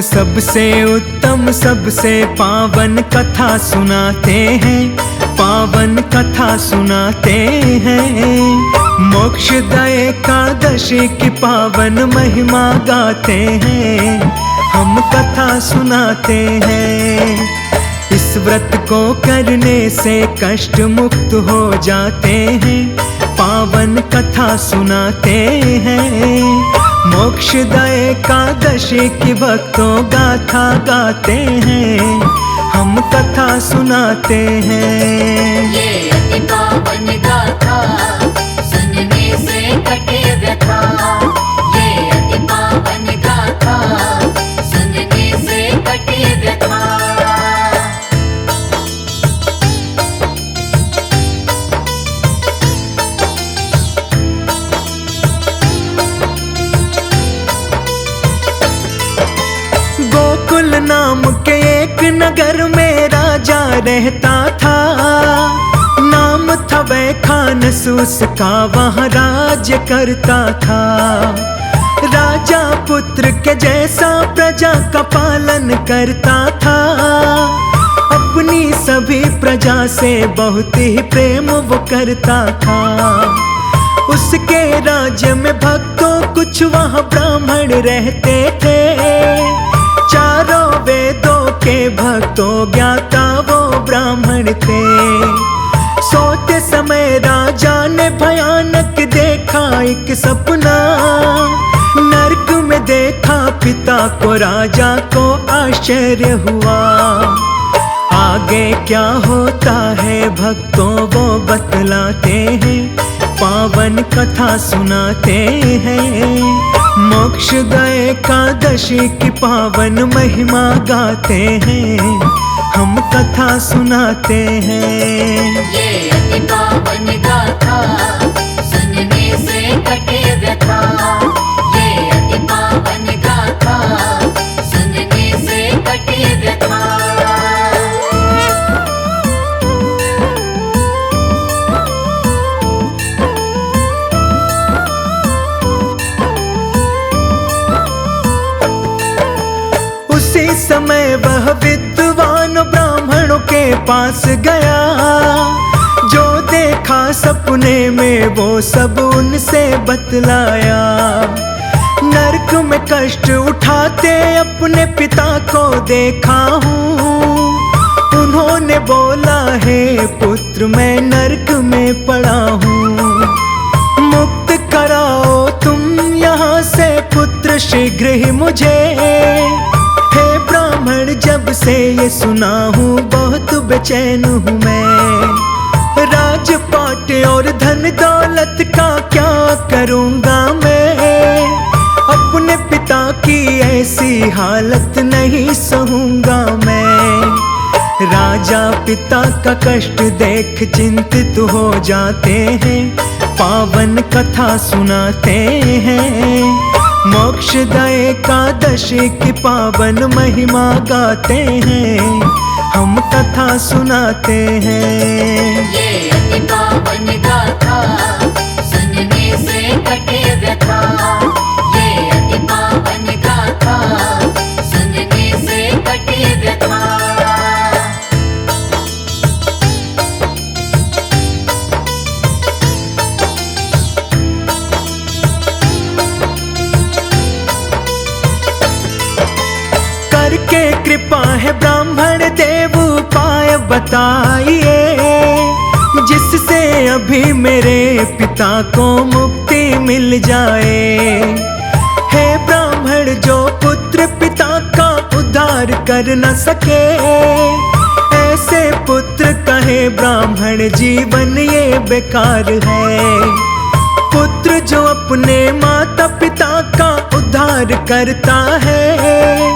सबसे उत्तम सबसे पावन कथा सुनाते हैं, पावन कथा सुनाते हैं। मोक्षदा एकादशी की पावन महिमा गाते हैं, हम कथा सुनाते हैं। इस व्रत को करने से कष्ट मुक्त हो जाते हैं, पावन कथा सुनाते हैं। मोक्षदा एकादशी की भक्तों गाथा गाते हैं, हम कथा सुनाते हैं। ये अति पावन गाथा सुनने से कटे व्यथा, ये अति पावन गाथा सुनने से कटे व्यथा। गोकुल नाम के एक नगर में राजा रहता था, नाम था वैखानसूस का, वहाँ राज्य करता था। राजा पुत्र के जैसा प्रजा का पालन करता था, अपनी सभी प्रजा से बहुत ही प्रेम वो करता था। उसके राज्य में भक्तों कुछ वहाँ ब्राह्मण रहते थे, चारों वेदों के भक्तों ज्ञाता वो ब्राह्मण थे। सोते समय राजा ने भयानक देखा एक सपना, नरक में देखा पिता को, राजा को आश्चर्य हुआ। आगे क्या होता है भक्तों वो बतलाते हैं, पावन कथा सुनाते हैं। मोक्षदा एकादशी की पावन महिमा गाते हैं, हम कथा सुनाते हैं। ये अति पावन गाथा सुनने से कटे व्यथा, ये अति पावन गाथा सुनने से कटे व्यथा। उसी समय वह विद्वान ब्राह्मणों के पास गया, जो देखा सपने में वो सब उनसे बतलाया। नरक में कष्ट उठाते अपने पिता को देखा हूँ, उन्होंने बोला है पुत्र मैं नरक में पड़ा हूँ, मुक्त कराओ तुम यहाँ से पुत्र शीघ्र ही मुझे। हे ब्राह्मण जब से ये सुना हूँ बहुत बेचैन हूँ मैं, राजपाट और धन दौलत का क्या करूँगा मैं, अपने पिता की ऐसी हालत नहीं सहूँगा मैं। राजा पिता का कष्ट देख चिंतित हो जाते हैं, पावन कथा सुनाते हैं। मोक्षदा एकादशी की पावन महिमा गाते हैं, हम कथा सुनाते हैं। ये अति पावन गाथा सुनने से कटे व्यथा, ये अति पावन गाथा सुनने से कटे व्यथा। करके कृपा है ब्राह्मण देव उपाय बताइए, जिससे अभी मेरे पिता को मुक्ति मिल जाए। हे ब्राह्मण जो पुत्र पिता का उद्धार कर न सके, ऐसे पुत्र कहे ब्राह्मण जीवन ये बेकार है। पुत्र जो अपने माता पिता का उद्धार करता है,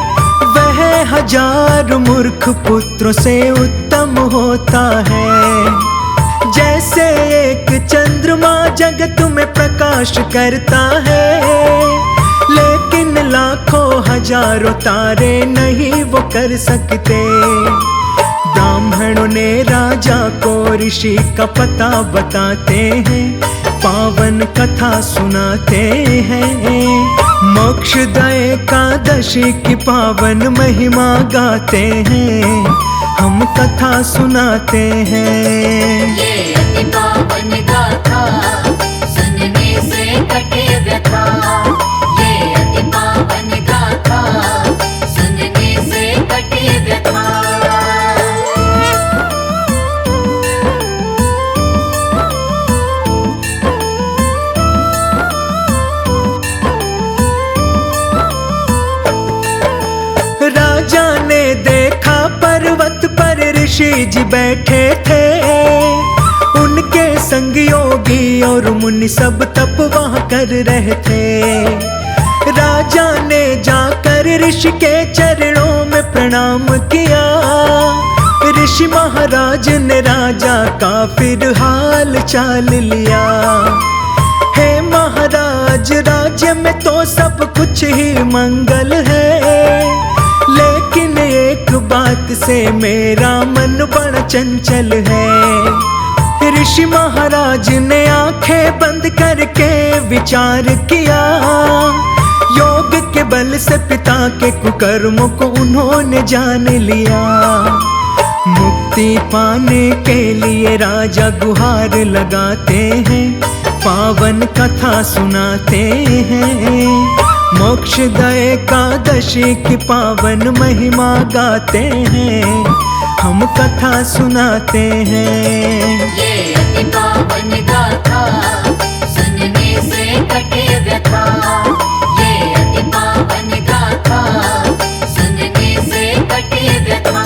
वह हजार मूर्ख पुत्रों से उत्तम होता है। जैसे एक चंद्रमा जगत में प्रकाश करता है, लेकिन लाखों हजारों तारे नहीं वो कर सकते। ब्राह्मणों ने राजा को ऋषि का पता बताते हैं, पावन कथा सुनाते हैं। मोक्षदा एकादशी की पावन महिमा गाते हैं, हम कथा सुनाते हैं। ये अति पावन गाथा सुनने से कटे व्यथा। ये अति पावन गाथा सुनने से कटे व्यथा। राजा ने देखा पर्वत पर ऋषि जी बैठे थे, उनके संग योगी और मुनि सब तप वहाँ कर रहे थे। राजा ने जाकर ऋषि के चरणों में प्रणाम किया। ऋषि महाराज ने राजा का फिर हाल चाल लिया। हे महाराज, राज्य में तो सब कुछ ही मंगल है, लेकिन एक बात से मेरा मन बड़ा चंचल है। ऋषि महाराज ने आंखें बंद करके विचार किया। योग के बल से पिता के कुकर्मों को उन्होंने जान लिया। मुक्ति पाने के लिए राजा गुहार लगाते हैं, पावन कथा सुनाते हैं। मोक्षदा एकादशी की पावन महिमा गाते हैं, हम कथा सुनाते हैं। ये अति पावन गाथा सुनने से कटे व्यथा। ये अति पावन गाथा सुनने से कटे व्यथा।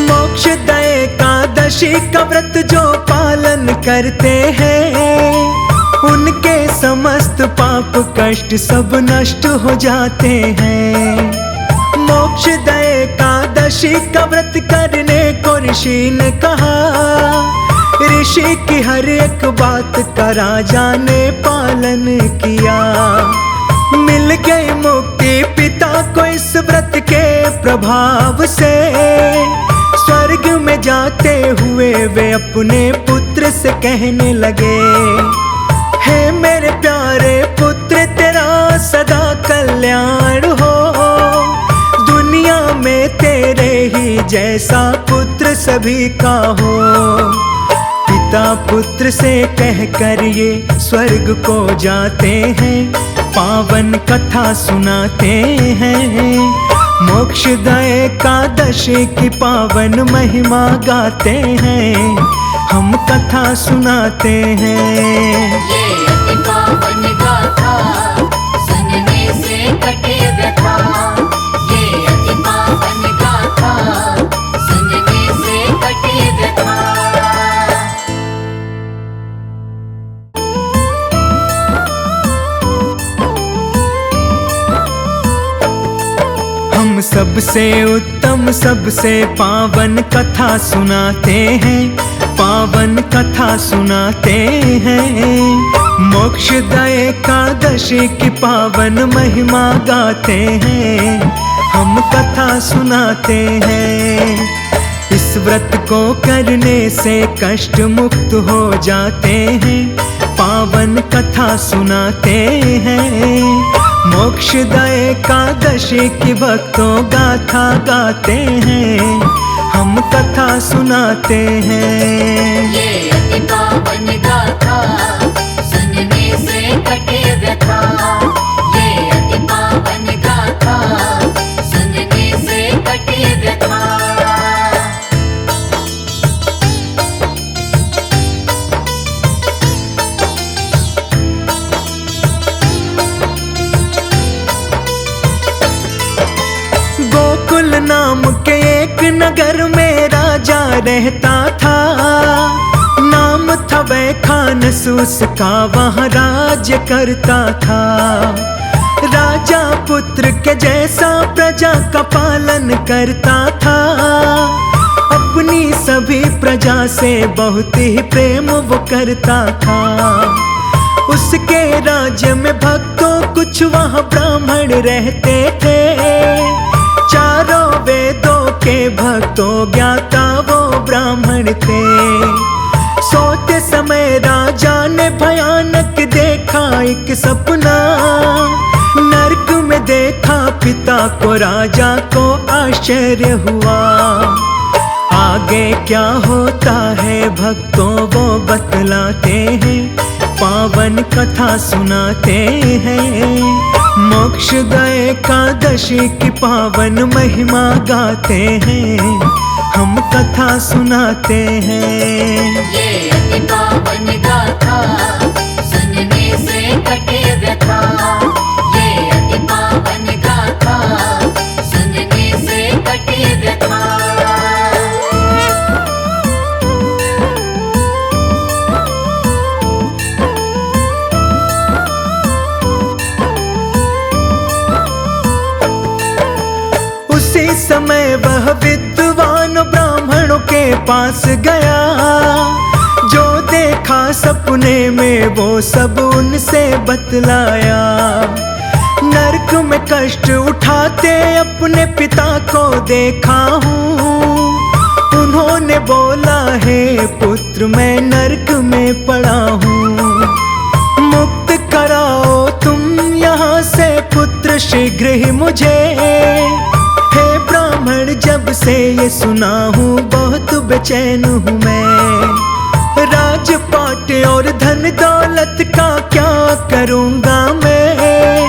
मोक्षदा एकादशी का व्रत जो पालन करते हैं, उनके समस्त पाप कष्ट सब नष्ट हो जाते हैं। मोक्षदा एकादशी का व्रत करने को ऋषि ने कहा। ऋषि की हर एक बात का राजा ने पालन किया। मिल गई मुक्ति पिता को इस व्रत के प्रभाव से। स्वर्ग में जाते हुए वे अपने पुत्र से कहने लगे, हे मेरे प्यारे पुत्र, तेरा सदा कल्याण हो। दुनिया में तेरे ही जैसा पुत्र सभी का हो। पिता पुत्र से कहकर ये स्वर्ग को जाते हैं, पावन कथा सुनाते हैं। मोक्षदा एकादशी की पावन महिमा गाते हैं, हम कथा सुनाते हैं। ये अति पावन गाथा सुनने से कटे व्यथा। ये अति पावन गाथा सुनने से कटे व्यथा। हम सबसे उत्तम सबसे पावन कथा सुनाते हैं, पावन कथा सुनाते हैं। मोक्षदा एकादशी की पावन महिमा गाते हैं, हम कथा सुनाते हैं। इस व्रत को करने से कष्ट मुक्त हो जाते हैं, पावन कथा सुनाते हैं। मोक्षदा एकादशी की भक्तों गाथा गाते हैं, हम कथा सुनाते हैं। ये अति पावन गाथा सुनने से कटे व्यथा। ये अति पावन गाथा सुनने से कटे व्यथा। गोकुल नाम के एक नगर में राजा रहता था। नाम था वैखानसूस का, वहाँ राज्य करता था। राजा पुत्र के जैसा प्रजा का पालन करता था। अपनी सभी प्रजा से बहुत ही प्रेम वो करता था। उसके राज्य में भक्तों कुछ वहाँ ब्राह्मण रहते थे। तो ज्ञाता वो ब्राह्मण थे। सोते समय राजा ने भयानक देखा एक सपना, नरक में देखा पिता को, राजा को आश्चर्य हुआ। आगे क्या होता है भक्तों वो बतलाते हैं, पावन कथा सुनाते हैं। मोक्षदा एकादशी की पावन महिमा गाते हैं, हम कथा सुनाते हैं। ये अति पावन गाथा सुनने से कटे व्यथा, ये अति पावन गाथा सुनने से कटे व्यथा। उसी समय वह विद्वान ब्राह्मणों के पास गया, जो देखा सपने में वो सब उनसे बतलाया। नरक में कष्ट उठाते अपने पिता को देखा हूँ, उन्होंने बोला है पुत्र मैं नरक में पड़ा हूँ, मुक्त कराओ तुम यहाँ से पुत्र शीघ्र ही मुझे। हे ब्राह्मण जब से ये सुना हूँ बहुत बेचैन हूँ मैं, राजपाट और धन दौलत का क्या करूँगा मैं,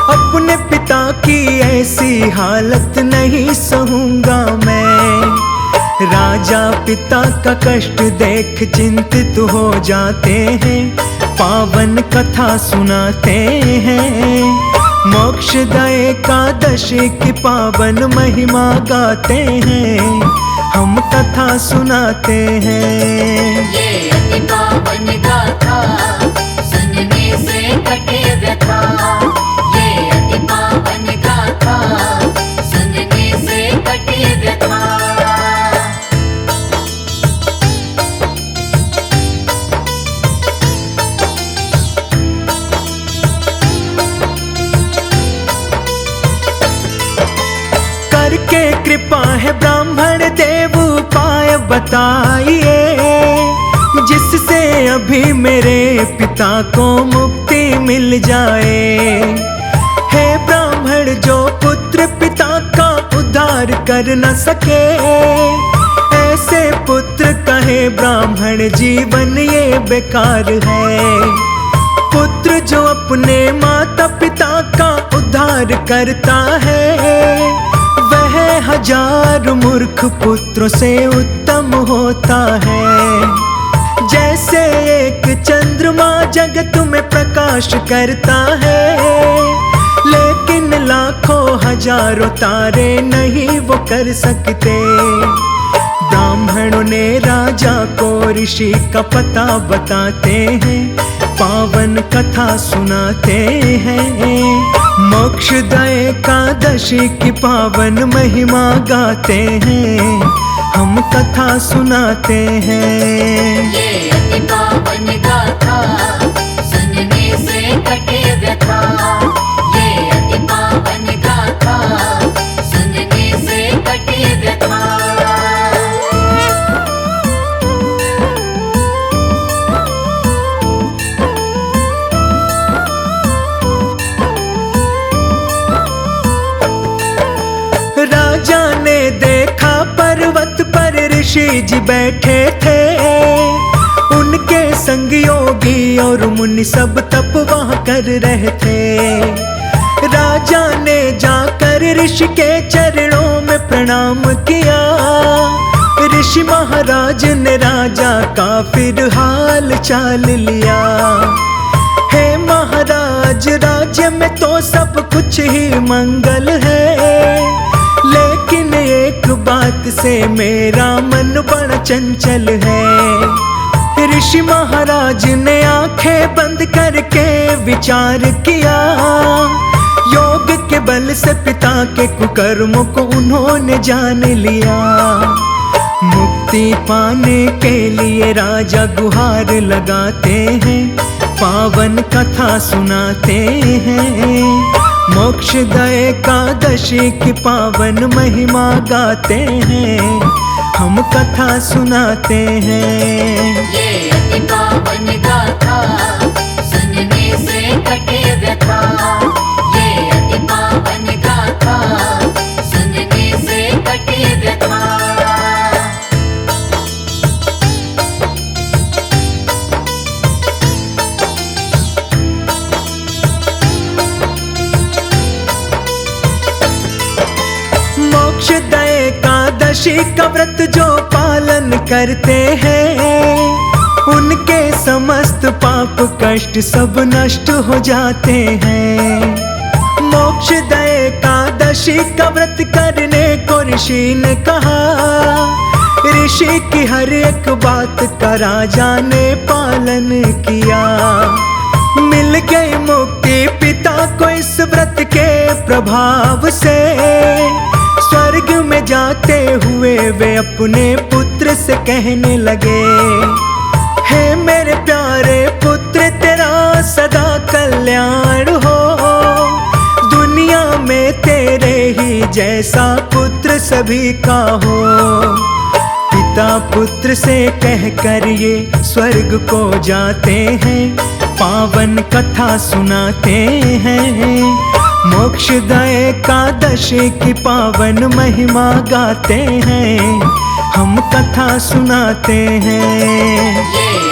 अपने पिता की ऐसी हालत नहीं सहूँगा मैं। राजा पिता का कष्ट देख चिंतित हो जाते हैं, पावन कथा सुनाते हैं। मोक्षदा एकादशी की पावन महिमा गाते हैं, हम कथा सुनाते हैं। ये अति पावन गाथा सुनने से कटे व्यथा, ये अति पावन गाथा सुनने से कटे व्यथा। करके कृपा है ब्राह्मण देव उपाय बताइए, जिससे अभी मेरे पिता को मुक्ति मिल जाए। हे ब्राह्मण जो पुत्र पिता का उद्धार कर न सके, ऐसे पुत्र कहे ब्राह्मण जीवन ये बेकार है। पुत्र जो अपने माता पिता का उद्धार करता है, वह हजार मूर्ख पुत्रों से उत्तम होता है। जैसे एक चंद्रमा जगत में प्रकाश करता है, लेकिन लाखों हजारों तारे नहीं वो कर सकते। ब्राह्मणों ने राजा को ऋषि का पता बताते हैं, पावन कथा सुनाते हैं। मोक्षदा एकादशी की पावन महिमा गाते हैं, हम कथा सुनाते हैं। ये अति पावन गाथा सुनने से कटे व्यथा, ये अति पावन गाथा सुनने से कटे व्यथा। राजा ने देखा पर्वत पर ऋषि जी बैठे थे, उनके संग योगी और मुनि सब तप वहाँ कर रहे थे। राजा ने जाकर ऋषि के चरणों में प्रणाम किया, ऋषि महाराज ने राजा का फिर हाल चाल लिया। हे महाराज राज्य में तो सब कुछ ही मंगल है, लेकिन एक बात से मेरा मन बड़ा चंचल है। ऋषि महाराज ने आंखें बंद करके विचार किया, योग के बल से पिता के कुकर्मों को उन्होंने जान लिया। मुक्ति पाने के लिए राजा गुहार लगाते हैं, पावन कथा सुनाते हैं। मोक्षदा एकादशी की पावन महिमा गाते हैं, हम कथा सुनाते हैं। ये अति पावन गाथा सुनने से कटे व्यथा। ये अति पावन गाथा सुनने से कटे व्यथा। मोक्षदा एकादशी का व्रत जो पालन करते हैं, उनके समस्त पाप कष्ट सब नष्ट हो जाते हैं। मोक्षदा एकादशी का व्रत करने को ऋषि ने कहा, ऋषि की हर एक बात का राजा ने पालन किया। मिल गई मुक्ति पिता को इस व्रत के प्रभाव से। स्वर्ग में जाते हुए वे अपने पुत्र से कहने लगे, हे मेरे प्यारे पुत्र तेरा सदा कल्याण हो। दुनिया में तेरे ही जैसा पुत्र सभी का हो। पिता पुत्र से कहकर ये स्वर्ग को जाते हैं, पावन कथा सुनाते हैं। मोक्षदा एकादशी की पावन महिमा गाते हैं, हम कथा सुनाते हैं। ये